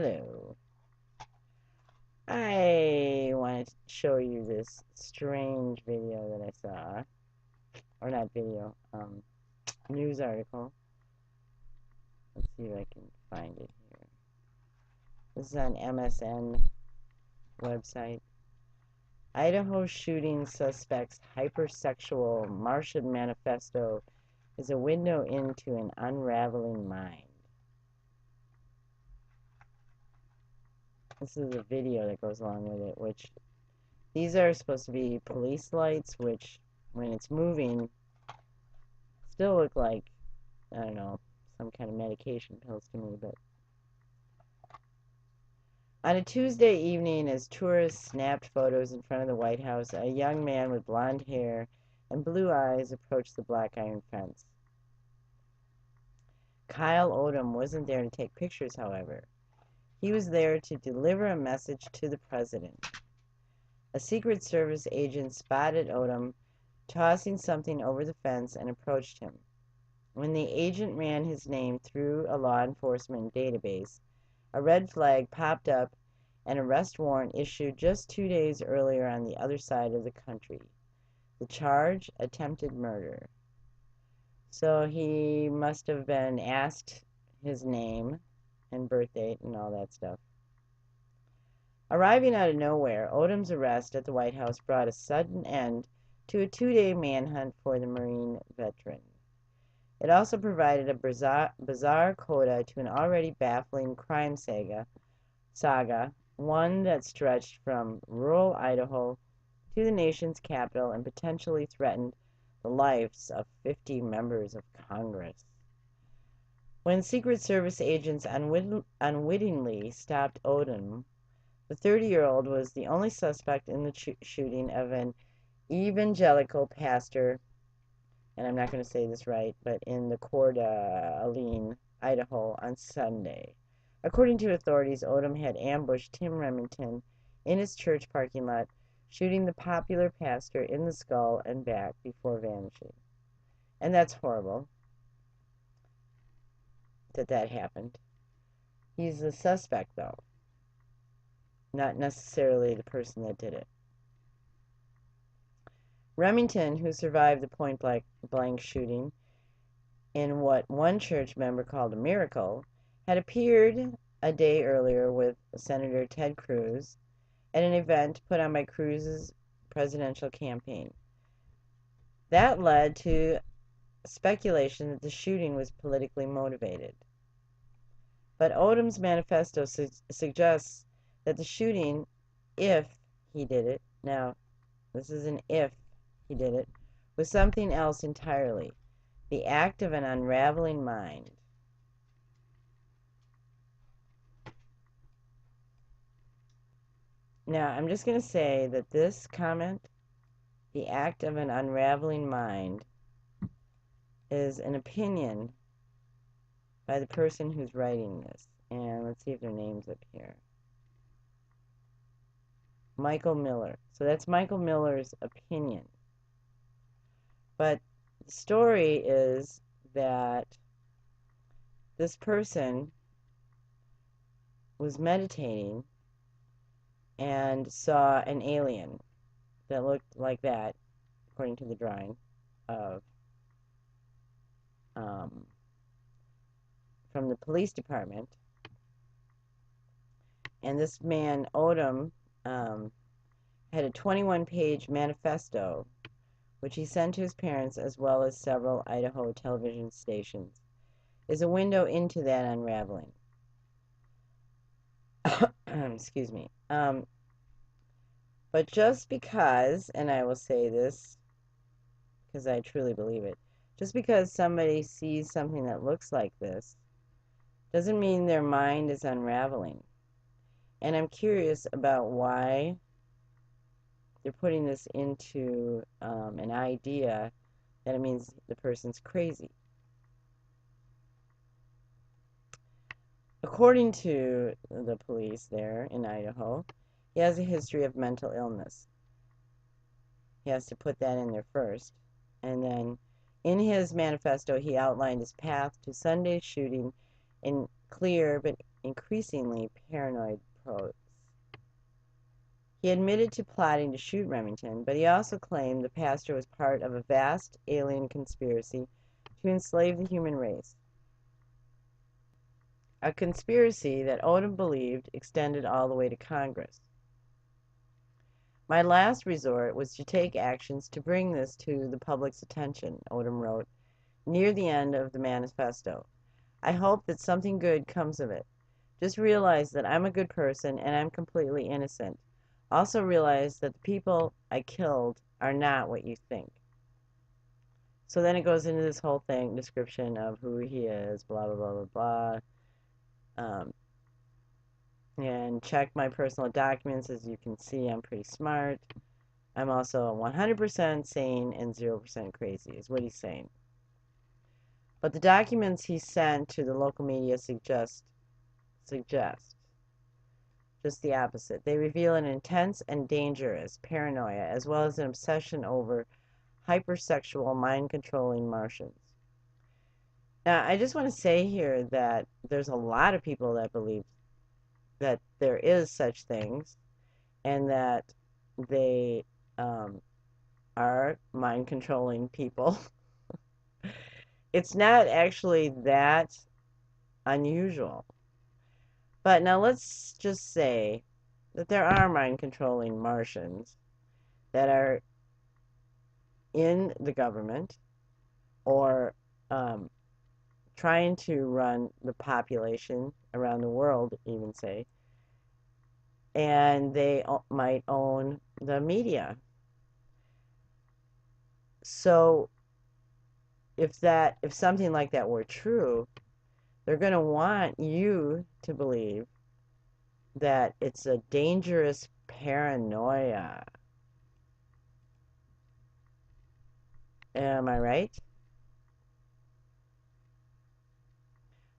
Hello. I wanted to show you this strange video that I saw. Or not video, news article. Let's see if I can find it here. This is on MSN website. Idaho shooting suspect's hypersexual Martian manifesto is a window into an unraveling mind. This is a video that goes along with it, which these are supposed to be police lights, which when it's moving still look like, I don't know, some kind of medication pills to me. But on a Tuesday evening, as tourists snapped photos in front of the White House, a young man with blonde hair and blue eyes approached the black iron fence. Kyle Odom wasn't there to take pictures, however. He was there to deliver a message to the president. A Secret Service agent spotted Odom tossing something over the fence and approached him. When the agent ran his name through a law enforcement database, a red flag popped up, an arrest warrant issued just 2 days earlier on the other side of the country. The charge, attempted murder. So he must have been asked his name and birth date and all that stuff. Arriving out of nowhere, Odom's arrest at the White House brought a sudden end to a 2-day manhunt for the Marine veteran. It also provided a bizarre coda to an already baffling crime saga, one that stretched from rural Idaho to the nation's capital and potentially threatened the lives of 50 members of Congress. When Secret Service agents unwittingly stopped Odom, the 30-year-old was the only suspect in the shooting of an evangelical pastor, and I'm not going to say this right, but in the Coeur d'Alene, Idaho, on Sunday. According to authorities, Odom had ambushed Tim Remington in his church parking lot, shooting the popular pastor in the skull and back before vanishing. And that's horrible that happened. He's the suspect, though, not necessarily the person that did it. Remington, who survived the point-blank shooting in what one church member called a miracle, had appeared a day earlier with Senator Ted Cruz at an event put on by Cruz's presidential campaign. That led to speculation that the shooting was politically motivated. But Odom's manifesto suggests that the shooting, if he did it, now this is an if he did it, was something else entirely, the act of an unraveling mind. Now, I'm just going to say that this comment, the act of an unraveling mind, is an opinion by the person who's writing this. And let's see if their name's up here. Michael Miller. So that's Michael Miller's opinion. But the story is that this person was meditating and saw an alien that looked like that, according to the drawing, of from the police department. And this man, Odom, had a 21-page manifesto, which he sent to his parents as well as several Idaho television stations, is a window into that unraveling. Excuse me. But just because, and I will say this because I truly believe it, just because somebody sees something that looks like this doesn't mean their mind is unraveling. And I'm curious about why they're putting this into an idea that it means the person's crazy. According to the police there in Idaho, he has a history of mental illness. He has to put that in there first. And then in his manifesto, he outlined his path to Sunday's shooting in clear but increasingly paranoid pose. He admitted to plotting to shoot Remington, but he also claimed the pastor was part of a vast alien conspiracy to enslave the human race. A conspiracy that Odom believed extended all the way to Congress. My last resort was to take actions to bring this to the public's attention, Odom wrote near the end of the manifesto. I hope that something good comes of it. Just realize that I'm a good person and I'm completely innocent. Also realize that the people I killed are not what you think. So then it goes into this whole thing, description of who he is, blah, blah, blah, blah, blah. And check my personal documents. As you can see, I'm pretty smart. I'm also 100% sane and 0% crazy, is what he's saying. But the documents he sent to the local media suggest just the opposite. They reveal an intense and dangerous paranoia, as well as an obsession over hypersexual, mind-controlling Martians. Now, I just want to say here that there's a lot of people that believe that there is such things, and that they are mind-controlling people. It's not actually that unusual. But now let's just say that there are mind-controlling Martians that are in the government or trying to run the population around the world, even say, and they might own the media. So if something like that were true, they're going to want you to believe that it's a dangerous paranoia. Am I right?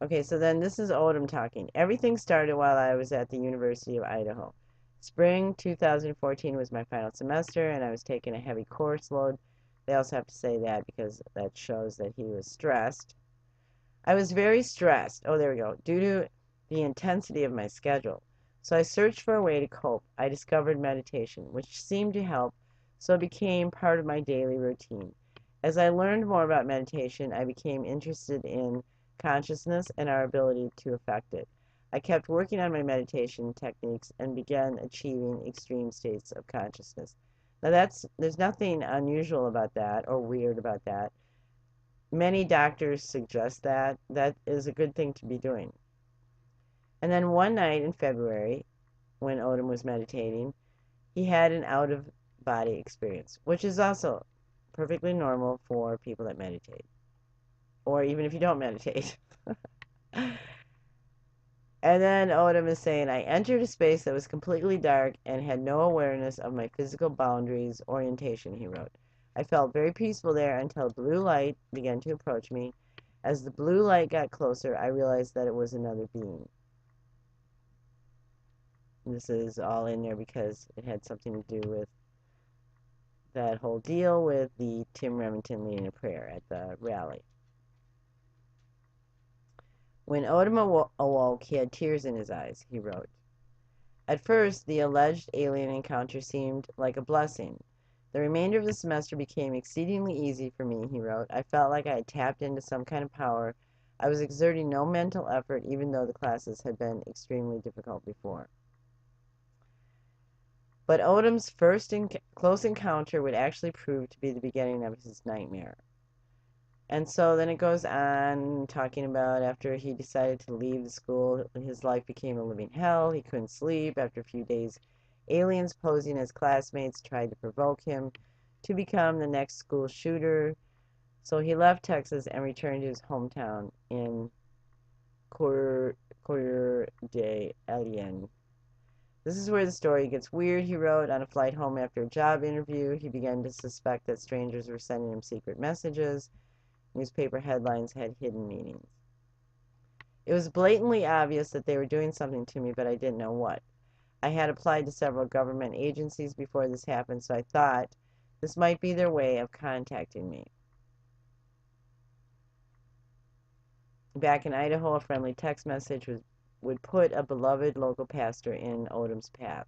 Okay, so then this is Odom talking. Everything started while I was at the University of Idaho. Spring 2014 was my final semester, and I was taking a heavy course load. They also have to say that because that shows that he was stressed. I was very stressed. Oh, there we go. Due to the intensity of my schedule. So I searched for a way to cope. I discovered meditation, which seemed to help, so it became part of my daily routine. As I learned more about meditation, I became interested in consciousness and our ability to affect it. I kept working on my meditation techniques and began achieving extreme states of consciousness. Now there's nothing unusual about that or weird about that. Many doctors suggest that. That is a good thing to be doing. And then one night in February, when Odom was meditating, he had an out-of-body experience, which is also perfectly normal for people that meditate, or even if you don't meditate. And then Odom is saying, I entered a space that was completely dark and had no awareness of my physical boundaries, orientation, he wrote. I felt very peaceful there until blue light began to approach me. As the blue light got closer, I realized that it was another being. This is all in there because it had something to do with that whole deal with the Tim Remington leading a prayer at the rally. When Odom awoke, he had tears in his eyes, he wrote. At first, the alleged alien encounter seemed like a blessing. The remainder of the semester became exceedingly easy for me, he wrote. I felt like I had tapped into some kind of power. I was exerting no mental effort, even though the classes had been extremely difficult before. But Odom's first close encounter would actually prove to be the beginning of his nightmare. And so then it goes on talking about after he decided to leave the school, his life became a living hell. He couldn't sleep. After a few days, aliens posing as classmates tried to provoke him to become the next school shooter. So he left Texas and returned to his hometown in Coeur d'Alene. This is where the story gets weird, he wrote. On a flight home after a job interview, he began to suspect that strangers were sending him secret messages. Newspaper headlines had hidden meanings. It was blatantly obvious that they were doing something to me, but I didn't know what. I had applied to several government agencies before this happened, so I thought this might be their way of contacting me. Back in Idaho, a friendly text message was would put a beloved local pastor in Odom's path.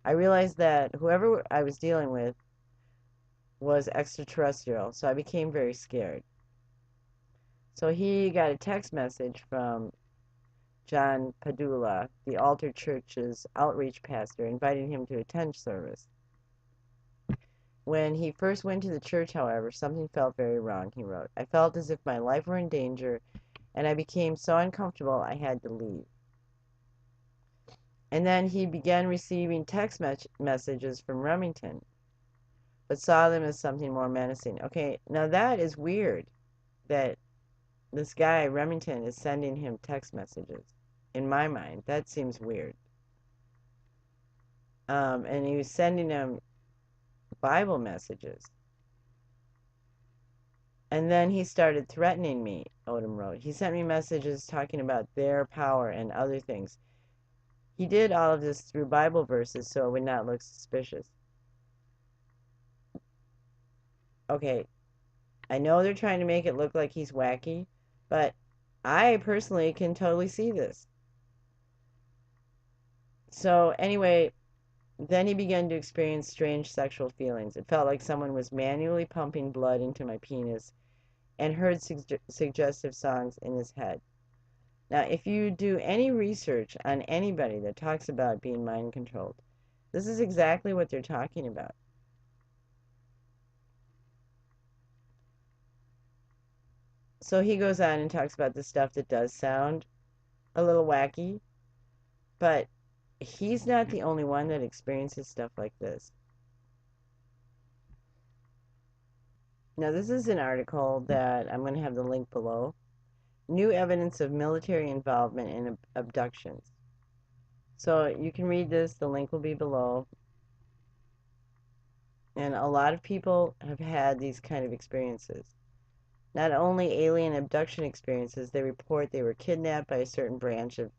I realized that whoever I was dealing with was extraterrestrial, so I became very scared. So he got a text message from John Padula, the Altar Church's outreach pastor, inviting him to attend service. When he first went to the church, however, something felt very wrong, he wrote. I felt as if my life were in danger, and I became so uncomfortable I had to leave. And then he began receiving text messages from Remington, but saw them as something more menacing. Okay, now that is weird that this guy, Remington, is sending him text messages. In my mind, that seems weird. And he was sending him Bible messages. And then he started threatening me, Odom wrote. He sent me messages talking about their power and other things. He did all of this through Bible verses so it would not look suspicious. Okay, I know they're trying to make it look like he's wacky, but I personally can totally see this. So anyway, then he began to experience strange sexual feelings. It felt like someone was manually pumping blood into my penis and heard suggestive songs in his head. Now, if you do any research on anybody that talks about being mind controlled, this is exactly what they're talking about. So he goes on and talks about the stuff that does sound a little wacky, but he's not the only one that experiences stuff like this. Now, this is an article that I'm going to have the link below. New evidence of military involvement in abductions. So you can read this, the link will be below. And a lot of people have had these kind of experiences. Not only alien abduction experiences, they report they were kidnapped by a certain branch of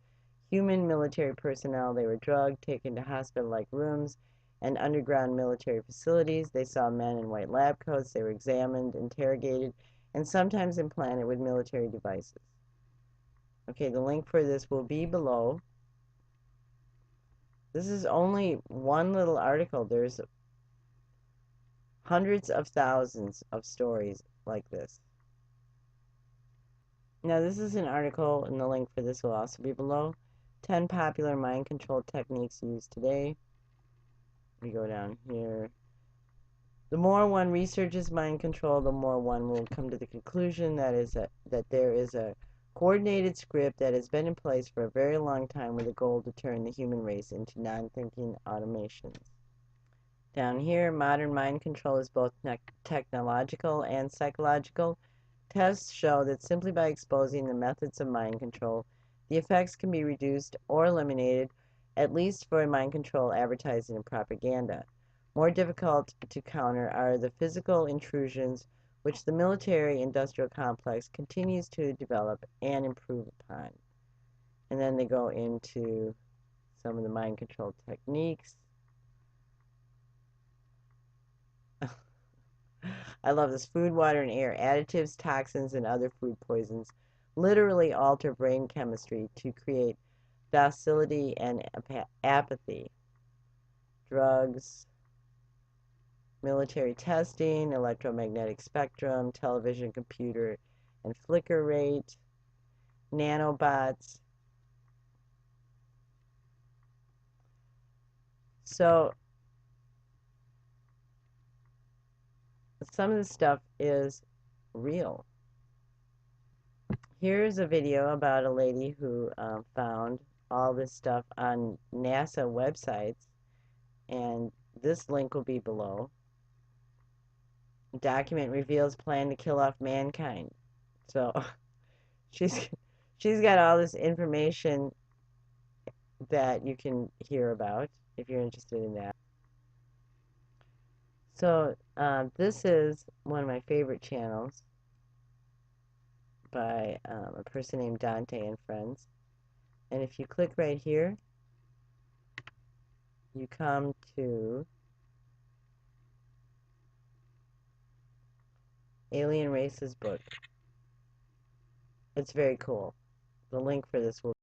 human military personnel. They were drugged, taken to hospital-like rooms and underground military facilities. They saw men in white lab coats. They were examined, interrogated, and sometimes implanted with military devices. Okay, the link for this will be below. This is only one little article. There's hundreds of thousands of stories like this. Now, this is an article, and the link for this will also be below. 10 popular mind control techniques used today. We go down here. The more one researches mind control, the more one will come to the conclusion that there is a coordinated script that has been in place for a very long time with a goal to turn the human race into non-thinking automations. Down here, modern mind control is both technological and psychological. Tests show that simply by exposing the methods of mind control, the effects can be reduced or eliminated, at least for mind control advertising and propaganda. More difficult to counter are the physical intrusions which the military-industrial complex continues to develop and improve upon. And then they go into some of the mind control techniques. I love this. Food, water, and air. Additives, toxins, and other food poisons literally alter brain chemistry to create docility and apathy. Drugs, military testing, electromagnetic spectrum, television, computer, and flicker rate, nanobots. So some of this stuff is real. Here's a video about a lady who found all this stuff on NASA websites, and this link will be below. Document reveals plan to kill off mankind. So she's got all this information that you can hear about if you're interested in that. So this is one of my favorite channels by a person named Dante and Friends. And if you click right here, you come to Alien Races book. It's very cool. The link for this will